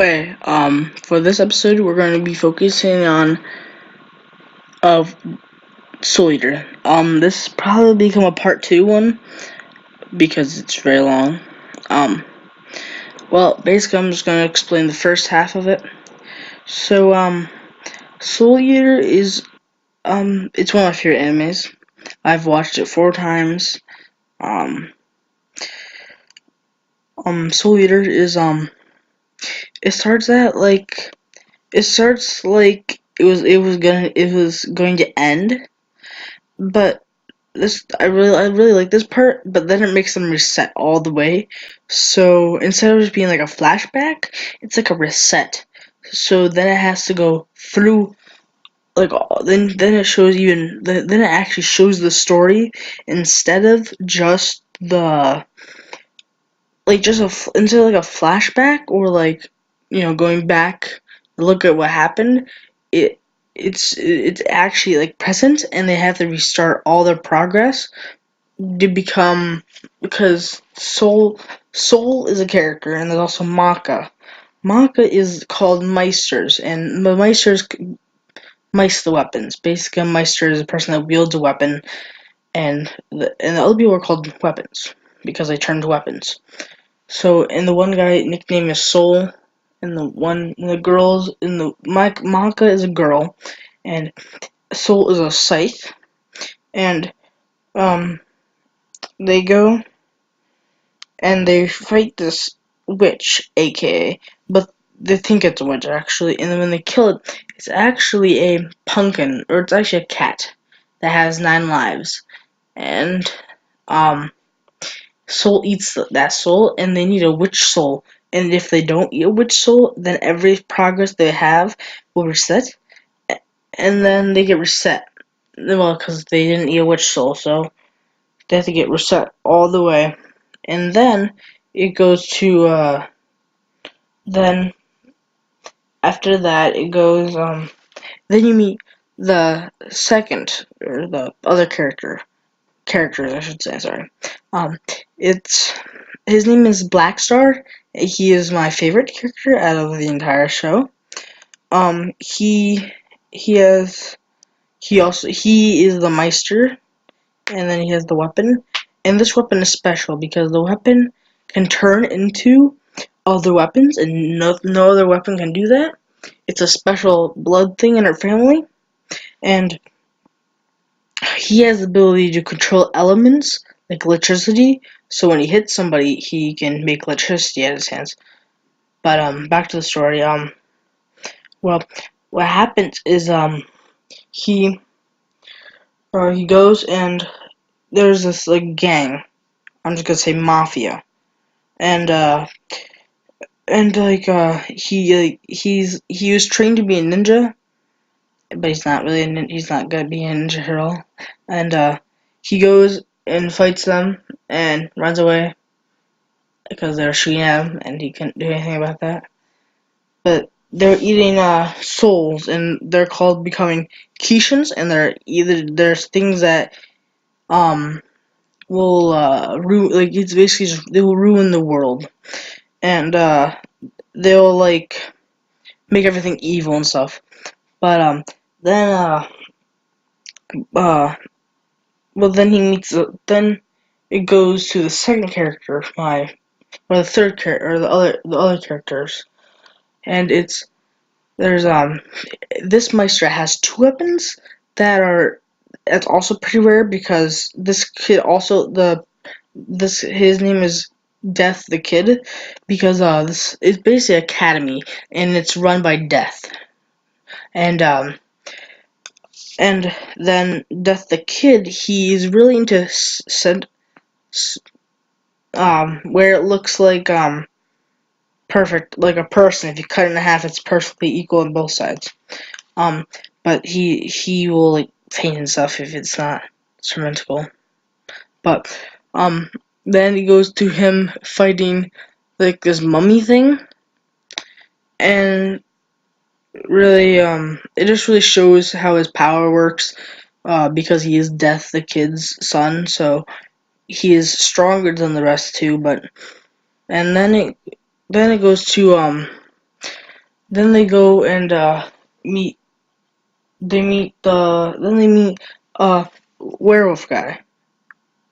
Okay, for this episode, we're going to be focusing on of Soul Eater. This probably become a part two one because it's very long. Um, basically, I'm just going to explain the first half of it. So, Soul Eater is it's one of my favorite animes. I've watched it 4 times. Um, Soul Eater is it starts at like it starts like it was going to end, but I really like this part, but then it makes them reset all the way. So instead of just being like a flashback, it's like a reset. So then it has to go through then it shows then it actually shows the story instead of just the instead of like a flashback or going back to look at what happened. it it's actually like present, and they have to restart all their progress to become, because Soul is a character, and there's also Maka is called Meisters, and the Meisters Meister the weapons. Basically, a Meister is a person that wields a weapon, and the other people are called weapons because they turn to weapons. So, and the one guy nickname is Soul, and the girls in the Maka is a girl, and Soul is a scythe, and they go and they fight this witch, aka, but they think it's a witch actually, and then when they kill it, it's actually a pumpkin, or it's actually a cat that has 9 lives, and Soul eats that soul, and they need a witch soul, and if they don't eat a witch soul, then every progress they have will reset, and then they get reset. Well, because they didn't eat a witch soul, so they have to get reset all the way, and then it goes to then after that it goes then you meet the second, or the other characters I should say, sorry. It's his name is Blackstar. He is my favorite character out of the entire show. He is the Meister, and then he has the weapon. And this weapon is special because the weapon can turn into other weapons, and no other weapon can do that. It's a special blood thing in our family, and he has the ability to control elements like electricity. So when he hits somebody, he can make electricity out of his hands. But back to the story. Well, what happens is he he goes, and there's this like gang. I'm just gonna say mafia, and he was trained to be a ninja, but he's not really he's not gonna be a ninja at all. And he goes and fights them and runs away because they're shooting at him, and he couldn't do anything about that. But they're eating souls, and they're called becoming Kishins, and there's things that will it's basically they will ruin the world, and they'll like make everything evil and stuff. But then uh then he meets then it goes to the second character, or the third character, or the other characters, and there's this Meister has 2 weapons that's also pretty rare, because this kid also his name is Death the Kid, because this is basically an academy, and it's run by Death, and then Death the Kid, he's really into where it looks like perfect, like a person. If you cut it in half, it's perfectly equal on both sides. But he will like faint and stuff if it's not symmetrical. But then it goes to him fighting like this mummy thing, and really it just really shows how his power works, because he is Death the Kid's son, so he is stronger than the rest too. But and then it goes to then they go and meet. They meet a werewolf guy,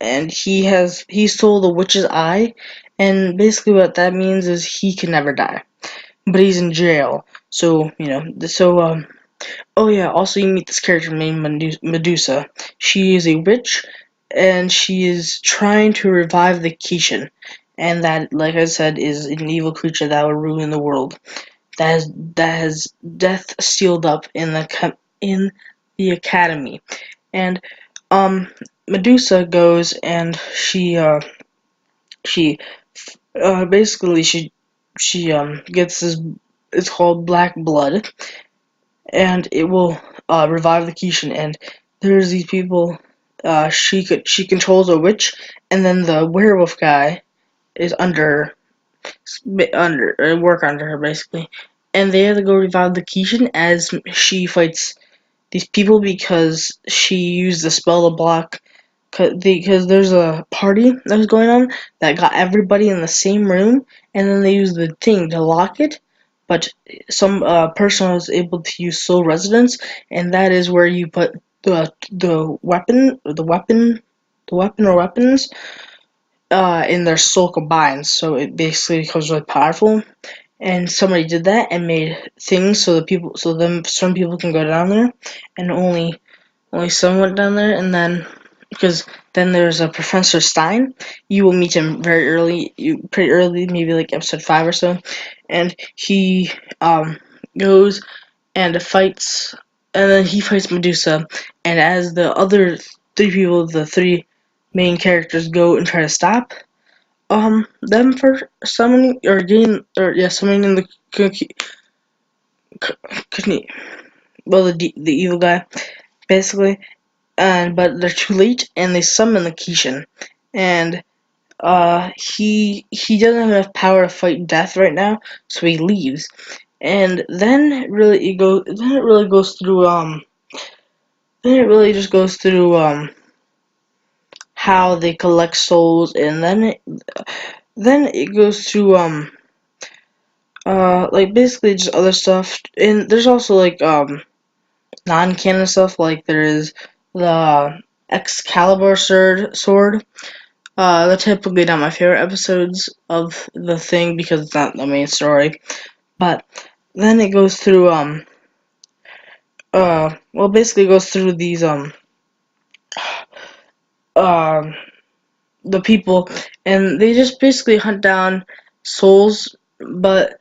and he stole the witch's eye, and basically what that means is he can never die, but he's in jail. So oh yeah, also you meet this character named Medusa. She is a witch, and she is trying to revive the Kishin, and that, like I said, is an evil creature that will ruin the world. That has death sealed up in the academy, and um Medusa goes and she basically she gets this. It's called black blood, and it will revive the Kishin. And there's these people. She controls a witch, and then the werewolf guy is work under her basically, and they have to go revive the Kishin as she fights these people because she used the spell to block. Because there's a party that was going on that got everybody in the same room, and then they used the thing to lock it. But some person was able to use soul resonance, and that is where you put the weapon, the weapon or weapons in their soul combined. So it basically becomes really powerful. And somebody did that and made things so some people can go down there, and only some went down there, and then because then there's a Professor Stein. You will meet him pretty early, maybe like episode 5 or so, and he goes and fights, and then he fights Medusa, and as the other the three main characters go and try to stop them for summoning summoning in the the evil guy basically, and but they're too late, and they summon the Kishin, and he doesn't have enough power to fight death right now, so he leaves, and then it really goes through then it really just goes through how they collect souls, and then it goes through like basically just other stuff, and there's also like non-canon stuff, like there is the Excalibur sword. They're typically not my favorite episodes of the thing because it's not the main story. But then it goes through basically it goes through these um the people, and they just basically hunt down souls. But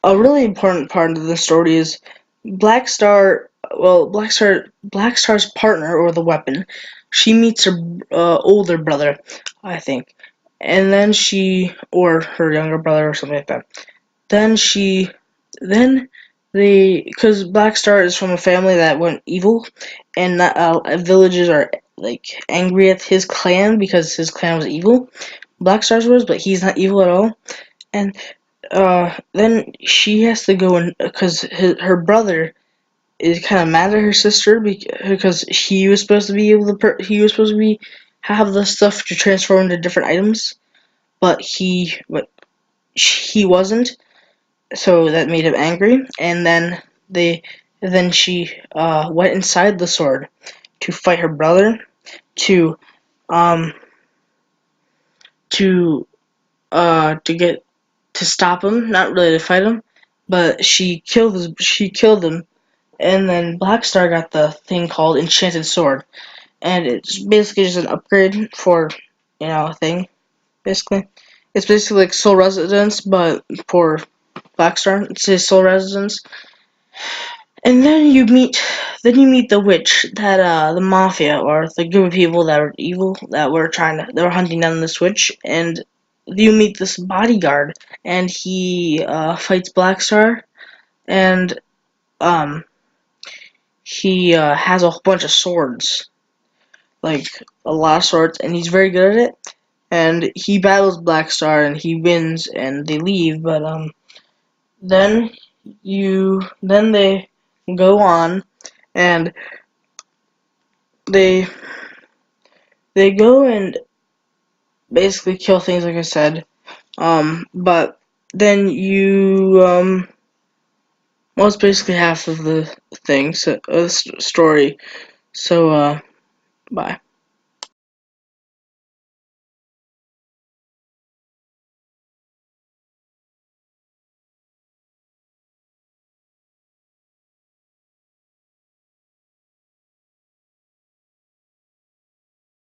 a really important part of the story is Black Star. Well, Black Star's partner, or the weapon, she meets her older brother, I think, and then or her younger brother, or something like that. Then then because Black Star is from a family that went evil, and villagers are like angry at his clan because his clan was evil. Black Star's was, but he's not evil at all. And then she has to go and because her brother is kind of mad at her sister because he was supposed to be able to have the stuff to transform into different items, but he wasn't, so that made him angry. And then she went inside the sword to fight her brother to um to get to stop him, not really to fight him, but she killed him. And then Black Star got the thing called Enchanted Sword, and it's basically just an upgrade for a thing. Basically, it's basically like Soul Resonance, but for Black Star, it's his Soul Resonance. And then you meet the witch, that the mafia, or the group of people that were evil, that were hunting down this witch. And you meet this bodyguard, and he fights Black Star, and um he has a whole bunch of swords, like a lot of swords, and he's very good at it. And he battles Black Star, and he wins, and they leave. But then they go on, and they go and basically kill things, like I said. But then Well, it's basically half of the thing, so story. So, bye.